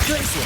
个性。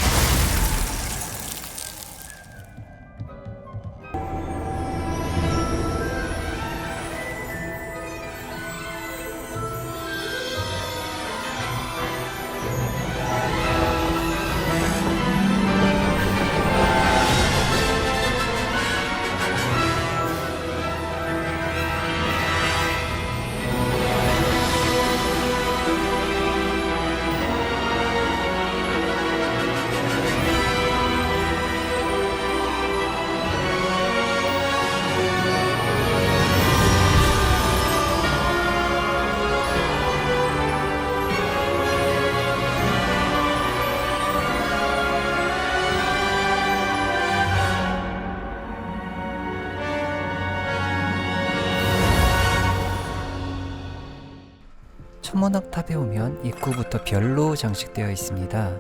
천문학탑에 오면 입구부터 별로 장식되어 있습니다.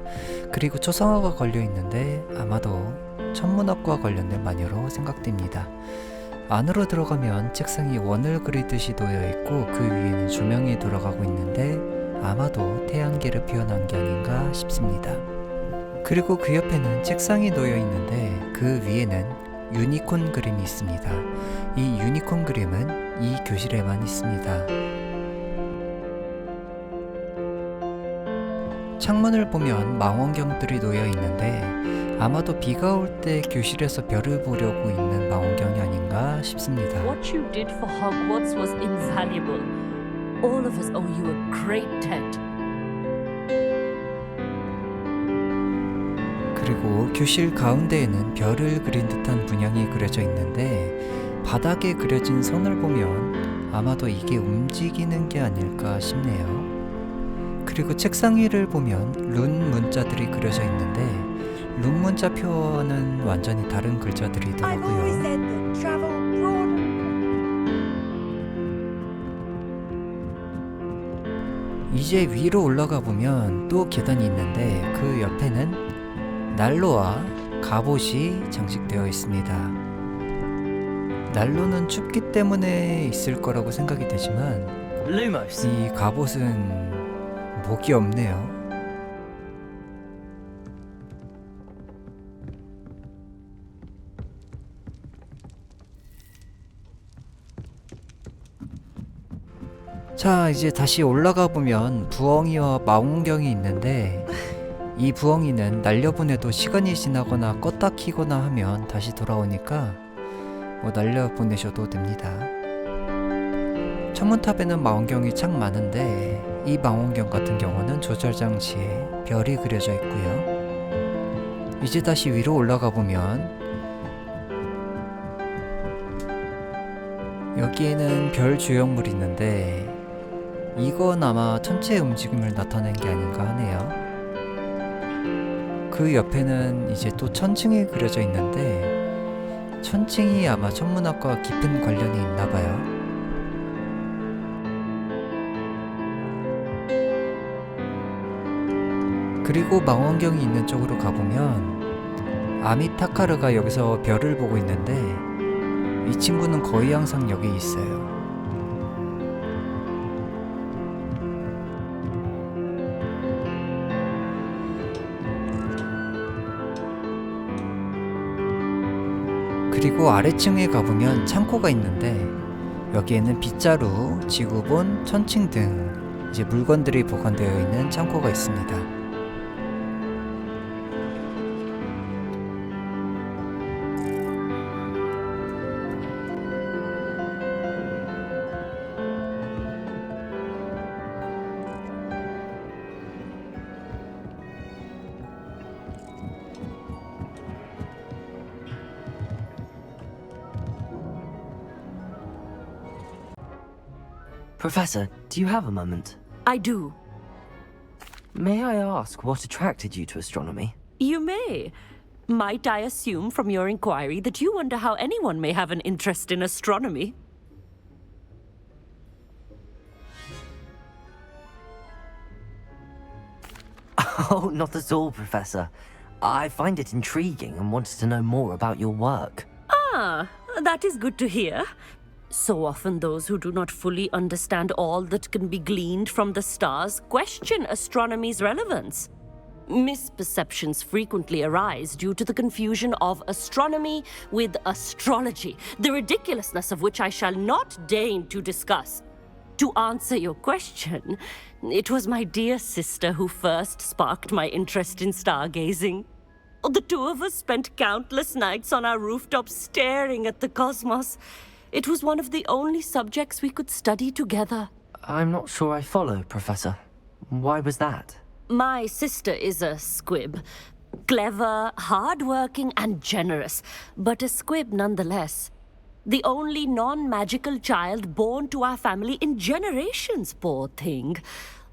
그리고 초상화가 걸려 있는데 아마도 천문학과 관련된 마녀로 생각됩니다. 안으로 들어가면 책상이 원을 그리듯이 놓여 있고 그 위에는 조명이 돌아가고 있는데 아마도 태양계를 표현한 게 아닌가 싶습니다. 그리고 그 옆에는 책상이 놓여 있는데 그 위에는 유니콘 그림이 있습니다. 이 유니콘 그림은 이 교실에만 있습니다. 창문을 보면 망원경들이 놓여 있는데 아마도 비가 올 때 교실에서 별을 보려고 있는 망원경이 아닌가 싶습니다. What you did for Hogwarts was invaluable. All of us owe you a great debt. 그리고 교실 가운데에는 별을 그린 듯한 문양이 그려져 있는데 바닥에 그려진 선을 보면 아마도 이게 움직이는 게 아닐까 싶네요. 그리고 책상 위를 보면 룬 문자들이 그려져 있는데 룬 문자 표어는 완전히 다른 글자들이더라고요. 이제 위로 올라가 보면 또 계단이 있는데 그 옆에는 난로와 갑옷이 장식되어 있습니다. 난로는 춥기 때문에 있을 거라고 생각이 되지만 Lumos. 이 갑옷은 목이 없네요. 자, 이제 다시 올라가 보면 부엉이와 망원경이 있는데 이 부엉이는 날려보내도 시간이 지나거나 껐다 키거나 하면 다시 돌아오니까 날려보내셔도 됩니다. 천문탑에는 망원경이 참 많은데 이 망원경 같은 경우는 조절 장치에 별이 그려져 있고요. 이제 다시 위로 올라가 보면 여기에는 별 조형물이 있는데 이건 아마 천체의 움직임을 나타낸 게 아닌가 하네요. 그 옆에는 이제 또 천칭이 그려져 있는데 천칭이 아마 천문학과 깊은 관련이 있나봐요. 그리고 망원경이 있는 쪽으로 가보면 아미타카르가 여기서 별을 보고 있는데 이 친구는 거의 항상 여기 있어요. 그리고 아래층에 가보면 창고가 있는데 여기에는 빗자루, 지구본, 천칭 등 이제 물건들이 보관되어 있는 창고가 있습니다. Professor, do you have a moment? I do. May I ask what attracted you to astronomy? You may. Might I assume from your inquiry that you wonder how anyone may have an interest in astronomy? Oh, not at all, Professor. I find it intriguing and wanted to know more about your work. Ah, that is good to hear. So often those who do not fully understand all that can be gleaned from the stars question astronomy's relevance. Misperceptions frequently arise due to the confusion of astronomy with astrology, the ridiculousness of which I shall not deign to discuss. To answer your question, it was my dear sister who first sparked my interest in stargazing. The two of us spent countless nights on our rooftop staring at the cosmos. It was one of the only subjects we could study together. I'm not sure I follow, Professor. Why was that? My sister is a squib. Clever, hard-working, and generous, but a squib nonetheless. The only non-magical child born to our family in generations, poor thing.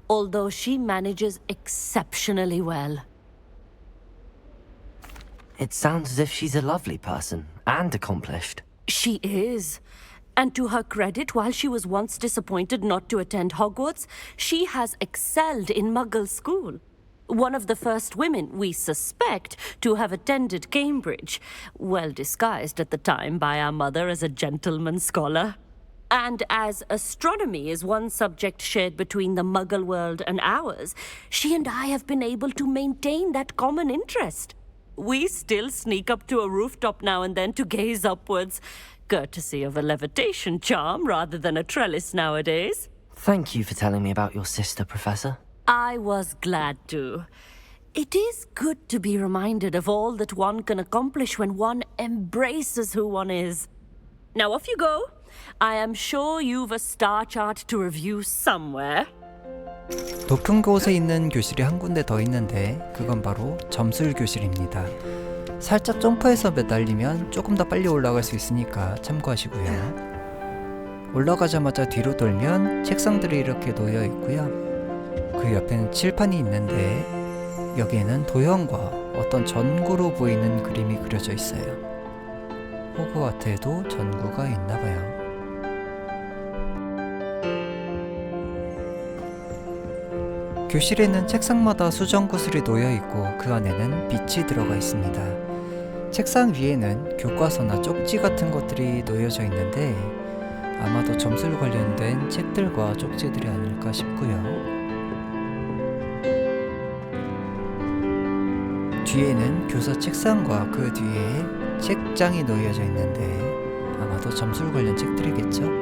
Although she manages exceptionally well. It sounds as if she's a lovely person and accomplished. She is. And to her credit, while she was once disappointed not to attend Hogwarts, she has excelled in Muggle school. One of the first women, we suspect, to have attended Cambridge, well disguised at the time by our mother as a gentleman scholar. And as astronomy is one subject shared between the Muggle world and ours, she and I have been able to maintain that common interest. We still sneak up to a rooftop now and then to gaze upwards, courtesy of a levitation charm rather than a trellis nowadays. Thank you for telling me about your sister, Professor. I was glad to. It is good to be reminded of all that one can accomplish when one embraces who one is. Now off you go. I am sure you've a star chart to review somewhere. 높은 곳에 있는 교실이 한 군데 더 있는데 그건 바로 점술 교실입니다. 살짝 점프해서 매달리면 조금 더 빨리 올라갈 수 있으니까 참고하시고요. 올라가자마자 뒤로 돌면 책상들이 이렇게 놓여 있고요. 그 옆에는 칠판이 있는데 여기에는 도형과 어떤 전구로 보이는 그림이 그려져 있어요. 호그와트에도 전구가 있나봐요. 교실에는 책상마다 수정구슬이 놓여있고 그 안에는 빛이 들어가 있습니다. 책상 위에는 교과서나 쪽지 같은 것들이 놓여져 있는데 아마도 점술 관련된 책들과 쪽지들이 아닐까 싶고요. 뒤에는 교사 책상과 그 뒤에 책장이 놓여져 있는데 아마도 점술 관련 책들이겠죠?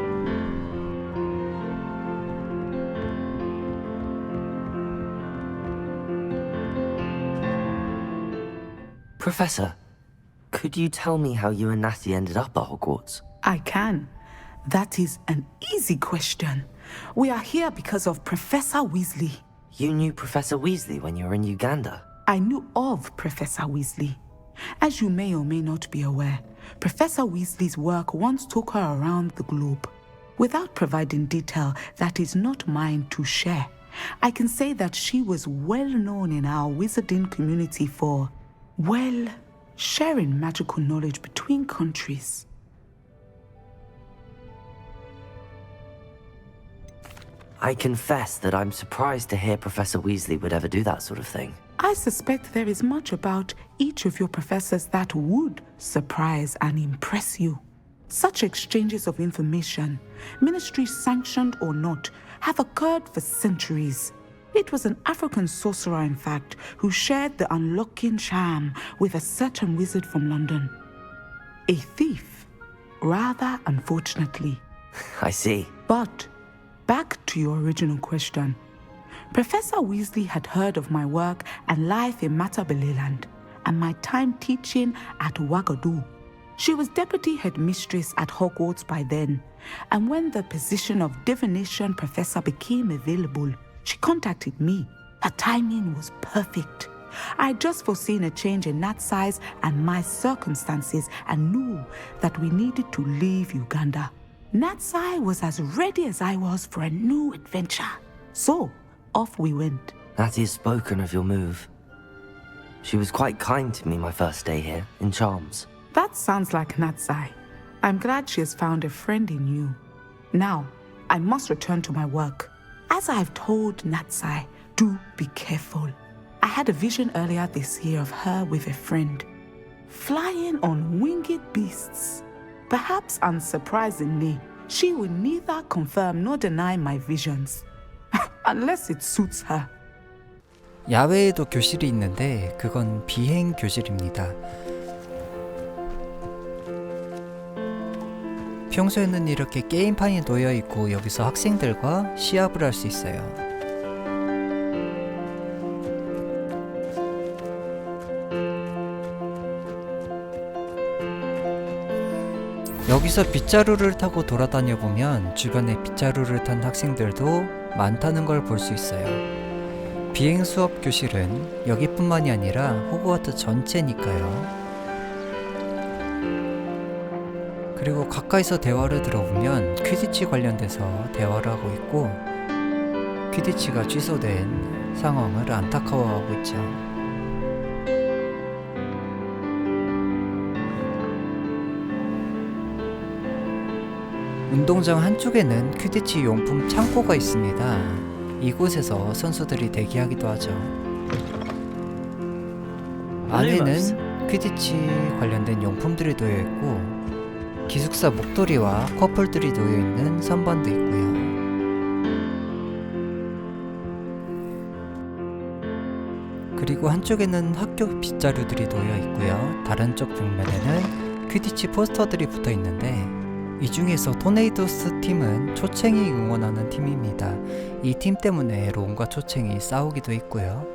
Professor, could you tell me how you and Natty ended up at Hogwarts? I can. That is an easy question. We are here because of Professor Weasley. You knew Professor Weasley when you were in Uganda. I knew of Professor Weasley. As you may or may not be aware, Professor Weasley's work once took her around the globe. Without providing detail that is not mine to share, I can say that she was well known in our wizarding community for, well, sharing magical knowledge between countries. I confess that I'm surprised to hear Professor Weasley would ever do that sort of thing. I suspect there is much about each of your professors that would surprise and impress you. Such exchanges of information, ministry sanctioned or not, have occurred for centuries. It was an African sorcerer, in fact, who shared the unlocking charm with a certain wizard from London. A thief, rather unfortunately. I see. But back to your original question. Professor Weasley had heard of my work and life in Matabeleland and my time teaching at Ouagadougou. She was deputy headmistress at Hogwarts by then, and when the position of divination professor became available, she contacted me. Her timing was perfect. I had just foreseen a change in Nat's size and my circumstances and knew that we needed to leave Uganda. Natsai was as ready as I was for a new adventure. So, off we went. Natty has spoken of your move. She was quite kind to me my first day here, in Charms. That sounds like Natsai. I'm glad she has found a friend in you. Now, I must return to my work. As I've told Natsai, do be careful. I had a vision earlier this year of her with a friend, flying on winged beasts. Perhaps unsurprisingly, she will neither confirm nor deny my visions, unless it suits her. 야외에도 교실이 있는데 그건 비행 교실입니다. 평소에는 이렇게 게임판이 놓여 있고 여기서 학생들과 시합을 할 수 있어요. 여기서 빗자루를 타고 돌아다녀 보면 주변에 빗자루를 탄 학생들도 많다는 걸 볼 수 있어요. 비행 수업 교실은 여기뿐만이 아니라 호그와트 전체니까요. 그리고 가까이서 대화를 들어보면 퀴디치 관련돼서 대화를 하고 있고 퀴디치가 취소된 상황을 안타까워하고 있죠. 운동장 한쪽에는 퀴디치 용품 창고가 있습니다. 이곳에서 선수들이 대기하기도 하죠. 안에는 퀴디치 관련된 용품들이 놓여 있고 기숙사 목도리와 커플들이 놓여 있는 선반도 있고요. 그리고 한쪽에는 학교 빗자루들이 놓여 있고요. 다른 쪽 벽면에는 퀴디치 포스터들이 붙어 있는데 이 중에서 토네이도스 팀은 초챙이 응원하는 팀입니다. 이 팀 때문에 론과 초챙이 싸우기도 했고요.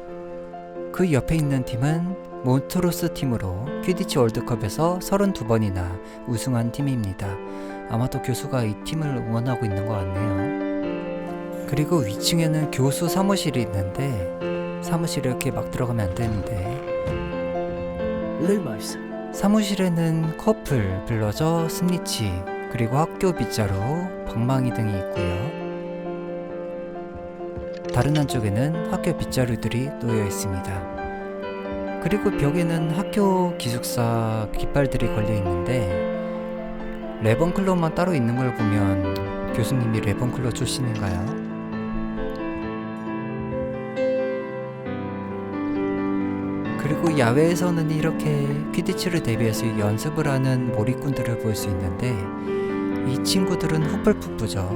그 옆에 있는 팀은 몬트로스 팀으로 퀴디치 월드컵에서 32번이나 우승한 팀입니다. 아마도 교수가 이 팀을 응원하고 있는 것 같네요. 그리고 위층에는 교수 사무실이 있는데 사무실에 이렇게 막 들어가면 안 되는데 Lumos. 사무실에는 커플, 블러저, 스니치, 그리고 학교 빗자루, 방망이 등이 있고요. 다른 한쪽에는 학교 빗자루들이 놓여 있습니다. 그리고 벽에는 학교 기숙사 깃발들이 걸려 있는데 레번클럽만 따로 있는 걸 보면 교수님이 레번클럽 출신인가요? 그리고 야외에서는 이렇게 퀴디치를 대비해서 연습을 하는 몰입꾼들을 볼 수 있는데 이 친구들은 후플푸프죠.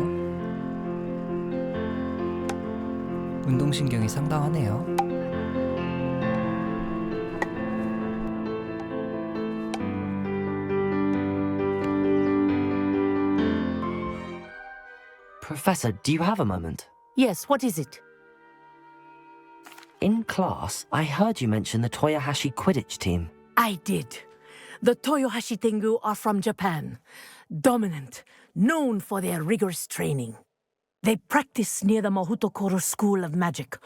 운동신경이 상당하네요. Professor, do you have a moment? Yes, what is it? In class, I heard you mention the Toyohashi Quidditch team. I did. The Toyohashi Tengu are from Japan. Dominant, known for their rigorous training. They practice near the Mahutokoro School of Magic,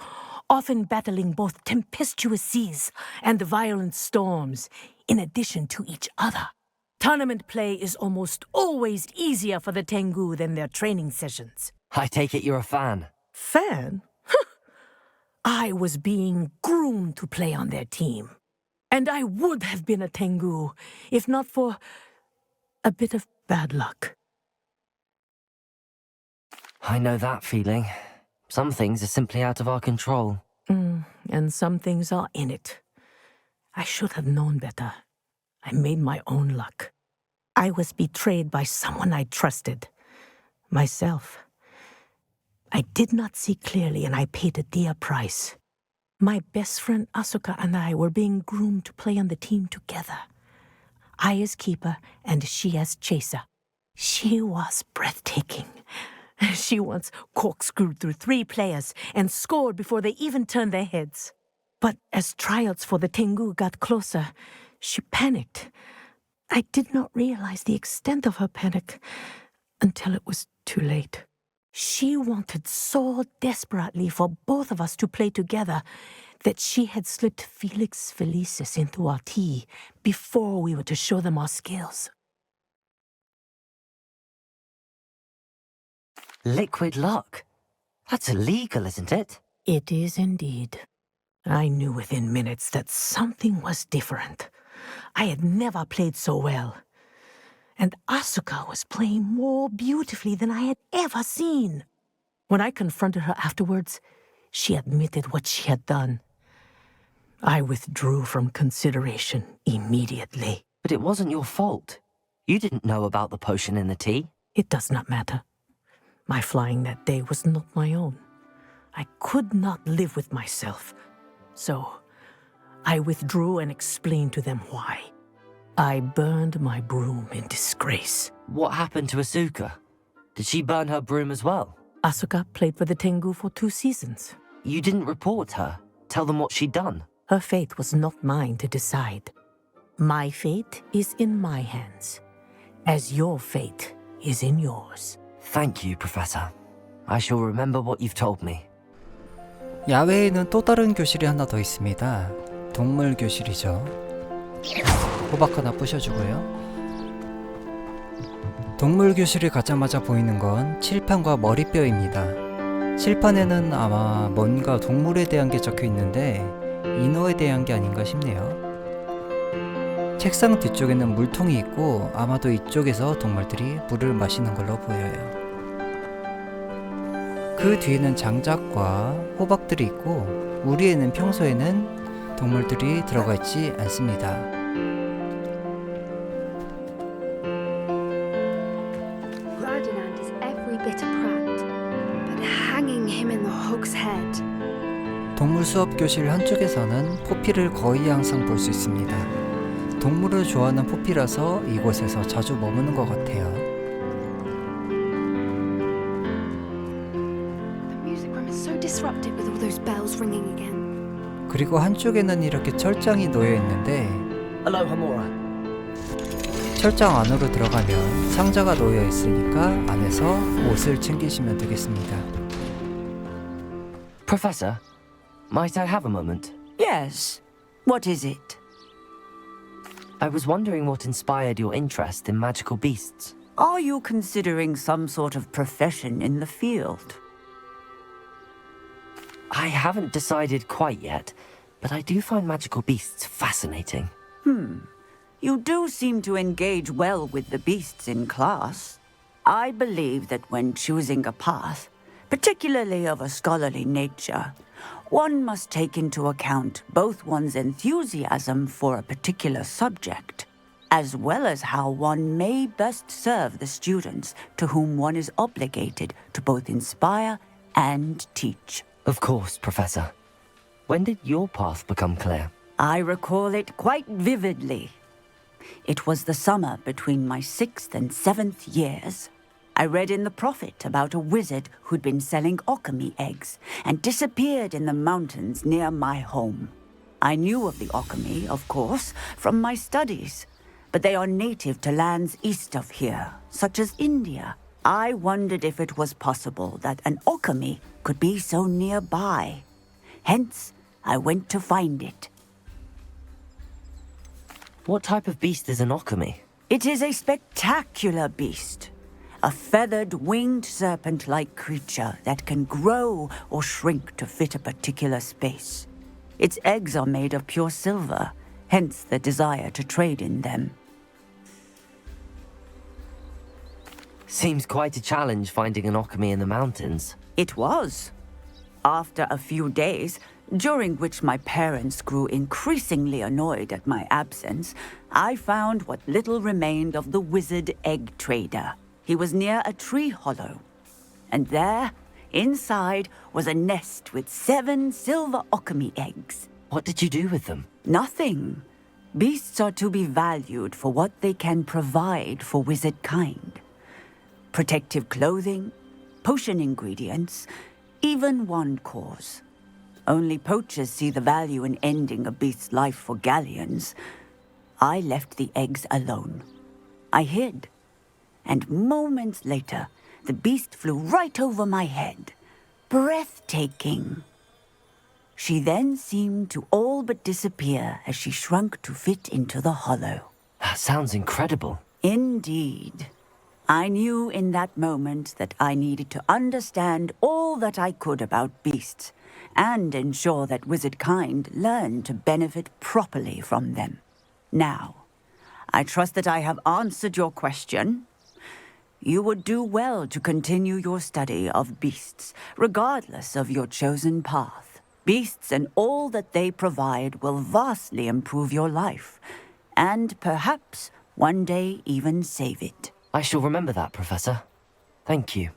often battling both tempestuous seas and violent storms, in addition to each other. Tournament play is almost always easier for the Tengu than their training sessions. I take it you're a fan. Fan? I was being groomed to play on their team. And I would have been a Tengu if not for a bit of bad luck. I know that feeling. Some things are simply out of our control. And some things are in it. I should have known better. I made my own luck. I was betrayed by someone I trusted. Myself. I did not see clearly and I paid a dear price. My best friend Asuka and I were being groomed to play on the team together. I as keeper and she as chaser. She was breathtaking. She once corkscrewed through 3 players and scored before they even turned their heads. But as tryouts for the Tengu got closer, she panicked. I did not realize the extent of her panic until it was too late. She wanted so desperately for both of us to play together that she had slipped Felix Felicis into our tea before we were to show them our skills. Liquid luck. That's illegal, isn't it? It is indeed. I knew within minutes that something was different. I had never played so well. And Asuka was playing more beautifully than I had ever seen. When I confronted her afterwards, she admitted what she had done. I withdrew from consideration immediately. But it wasn't your fault. You didn't know about the potion in the tea. It does not matter. My flying that day was not my own. I could not live with myself. So I withdrew and explained to them why. I burned my broom in disgrace. What happened to Asuka? Did she burn her broom as well? Asuka played for the Tengu for 2 seasons. You didn't report her. Tell them what she'd done. Her fate was not mine to decide. My fate is in my hands, as your fate is in yours. Thank you, Professor. I shall remember what you've told me. 야외에는 또 다른 교실이 하나 더 있습니다. 동물 교실이죠. 호박 하나 부셔주고요. 동물 교실을 가자마자 보이는 건 칠판과 머리뼈입니다. 칠판에는 아마 뭔가 동물에 대한 게 적혀 있는데 인어에 대한 게 아닌가 싶네요. 책상 뒤쪽에는 물통이 있고 아마도 이쪽에서 동물들이 물을 마시는 걸로 보여요. 그 뒤에는 장작과 호박들이 있고 우리에는 평소에는 동물들이 들어가 있지 않습니다. Ferdinand is every bit a prat, but hanging him in the hog's head. 동물 수업 교실 한쪽에서는 포피를 거의 항상 볼 수 있습니다. 동물을 좋아하는 포피라서 이곳에서 자주 머무는 것 같아요. The music room is so disrupted with all those bells ringing again. 그리고 한쪽에는 이렇게 철장이 놓여 있는데 Hello, Hamura. 철장 안으로 들어가면 상자가 놓여 있으니까 안에서 옷을 챙기시면 되겠습니다. Professor, might I have a moment? Yes. What is it? I was wondering what inspired your interest in magical beasts. Are you considering some sort of profession in the field? I haven't decided quite yet, but I do find magical beasts fascinating. You do seem to engage well with the beasts in class. I believe that when choosing a path, particularly of a scholarly nature, one must take into account both one's enthusiasm for a particular subject, as well as how one may best serve the students to whom one is obligated to both inspire and teach. Of course, Professor. When did your path become clear? I recall it quite vividly. It was the summer between my 6th and 7th years. I read in the Prophet about a wizard who'd been selling okami eggs and disappeared in the mountains near my home. I knew of the okami, of course, from my studies, but they are native to lands east of here, such as India. I wondered if it was possible that an okami could be so nearby. Hence, I went to find it. What type of beast is an okami? It is a spectacular beast. A feathered, winged serpent-like creature that can grow or shrink to fit a particular space. Its eggs are made of pure silver, hence the desire to trade in them. Seems quite a challenge finding an okami in the mountains. It was. After a few days, during which my parents grew increasingly annoyed at my absence, I found what little remained of the wizard egg trader. He was near a tree hollow, and there, inside, was a nest with 7 silver okami eggs. What did you do with them? Nothing. Beasts are to be valued for what they can provide for wizard kind. Protective clothing, potion ingredients, even wand cores. Only poachers see the value in ending a beast's life for galleons. I left the eggs alone. I hid. And moments later, the beast flew right over my head. Breathtaking. She then seemed to all but disappear as she shrunk to fit into the hollow. That sounds incredible. Indeed. I knew in that moment that I needed to understand all that I could about beasts and ensure that wizard kind learned to benefit properly from them. Now, I trust that I have answered your question. You would do well to continue your study of beasts, regardless of your chosen path. Beasts and all that they provide will vastly improve your life, and perhaps one day even save it. I shall remember that, Professor. Thank you.